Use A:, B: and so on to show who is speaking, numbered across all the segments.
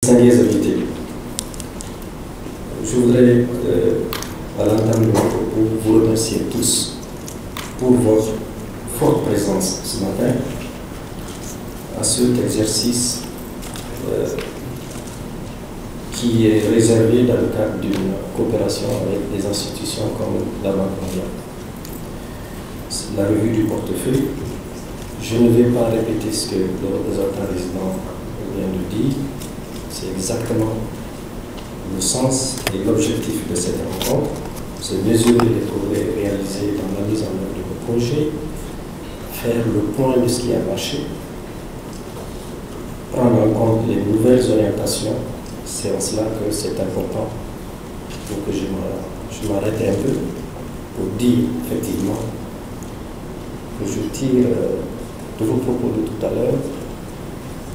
A: Distingués invités, je voudrais, à l'entame de mon propos, vous remercier tous pour votre forte présence ce matin à cet exercice qui est réservé dans le cadre d'une coopération avec des institutions comme la Banque mondiale. La revue du portefeuille, je ne vais pas répéter ce que le représentant résident vient de dire. C'est exactement le sens et l'objectif de cette rencontre, c'est mesurer les progrès réalisés dans la mise en œuvre de nos projets, faire le point de ce qui a marché, prendre en compte les nouvelles orientations. C'est en cela que c'est important pour que je m'arrête un peu pour dire effectivement que je tire de vos propos de tout à l'heure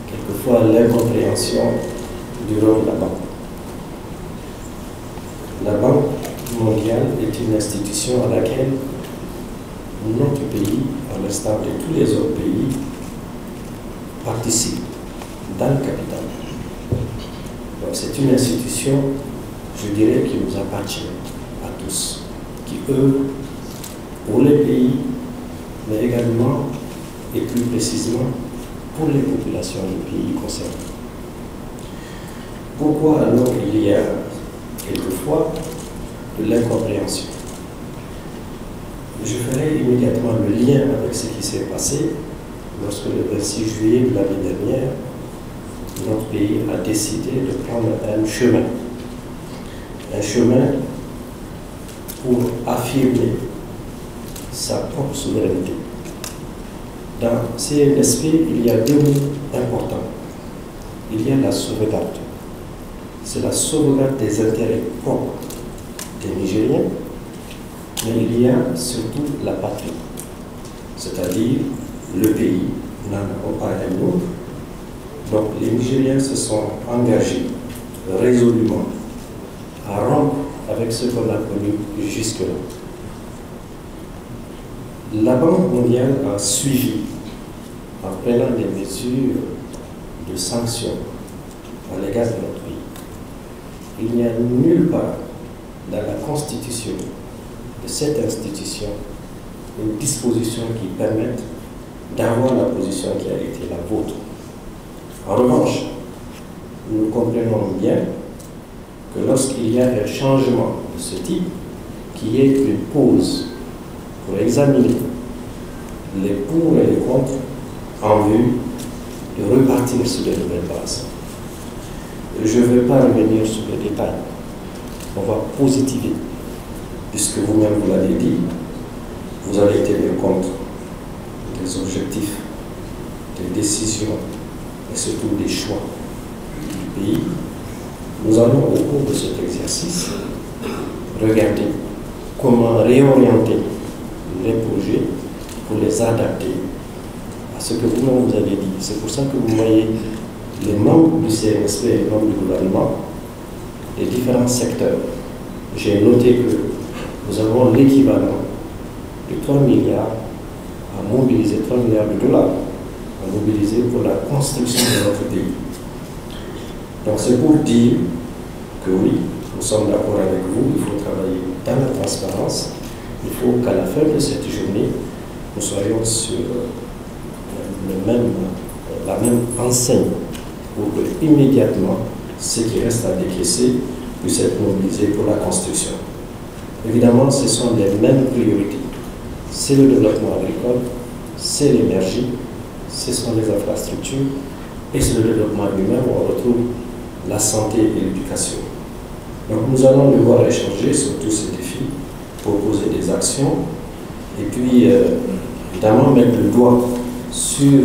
A: quelquefois l'incompréhension du rôle de la banque. La Banque mondiale est une institution à laquelle notre pays, à l'instar de tous les autres pays, participe dans le capital. Donc c'est une institution, je dirais, qui nous appartient à tous, qui œuvre pour les pays, mais également et plus précisément pour les populations du pays concernés. Pourquoi alors il y a quelquefois de l'incompréhension? Je ferai immédiatement le lien avec ce qui s'est passé lorsque le 26 juillet de l'année dernière, notre pays a décidé de prendre un chemin pour affirmer sa propre souveraineté. Dans CNSP, il y a deux mots importants. Il y a la sauvegarde. C'est la sauvegarde des intérêts propres des Nigériens, mais il y a surtout la patrie, c'est-à-dire le pays, n'en avons pas un autre. Donc les Nigériens se sont engagés résolument à rompre avec ce qu'on a connu jusque-là. La Banque mondiale a suivi en prenant des mesures de sanctions à l'égard de notre pays. Il n'y a nulle part dans la constitution de cette institution une disposition qui permette d'avoir la position qui a été la vôtre. En revanche, nous comprenons bien que lorsqu'il y a un changement de ce type, qu'il y ait une pause pour examiner les pour et les contre en vue de repartir sur de nouvelles bases. Je ne vais pas revenir sur les détails. On va positiver, puisque vous-même vous l'avez dit, vous allez tenir compte des objectifs, des décisions et surtout des choix du pays. Nous allons au cours de cet exercice regarder comment réorienter les projets pour les adapter à ce que vous-même vous avez dit. C'est pour ça que vous voyez les membres du CNSP et les membres du gouvernement des différents secteurs. J'ai noté que nous avons l'équivalent de 3 milliards à mobiliser, 3 milliards de dollars à mobiliser pour la construction de notre pays. Donc c'est pour dire que oui, nous sommes d'accord avec vous, il faut travailler dans la transparence, il faut qu'à la fin de cette journée, nous soyons sur la même enseigne pour que immédiatement ce qui reste à décaisser puisse être mobilisé pour la construction. Évidemment, ce sont les mêmes priorités. C'est le développement agricole, c'est l'énergie, ce sont les infrastructures et c'est le développement humain où on retrouve la santé et l'éducation. Donc nous allons devoir échanger sur tous ces défis, proposer des actions et puis évidemment mettre le doigt sur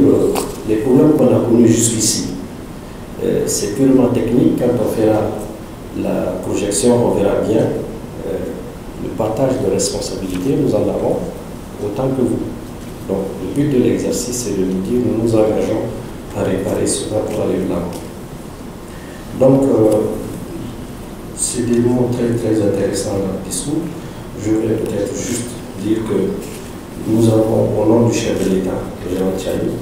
A: les problèmes qu'on a connus jusqu'ici. C'est purement technique. Quand on fera la projection, on verra bien le partage de responsabilités. Nous en avons autant que vous. Donc le but de l'exercice, c'est de nous dire nous nous engageons à réparer cela pour aller de l'avant. Donc c'est des mots très très intéressants dans le discours. Je vais peut-être juste dire que nous avons, au nom du chef de l'État, Jean Tchani,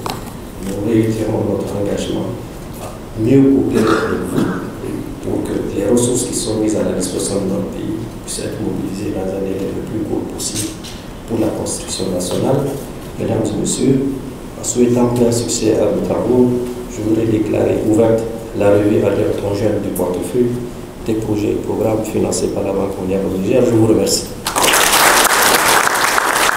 A: nous réitérons notre engagement à mieux coopérer avec vous ressources qui sont mises à la disposition de notre pays puissent être mobilisées dans un délai le plus court possible pour la construction nationale. Mesdames et messieurs, en souhaitant plein succès à nos travaux, je voudrais déclarer ouverte la revue annuelle conjointe du portefeuille des projets et programmes financés par la Banque mondiale au Niger. Je vous remercie.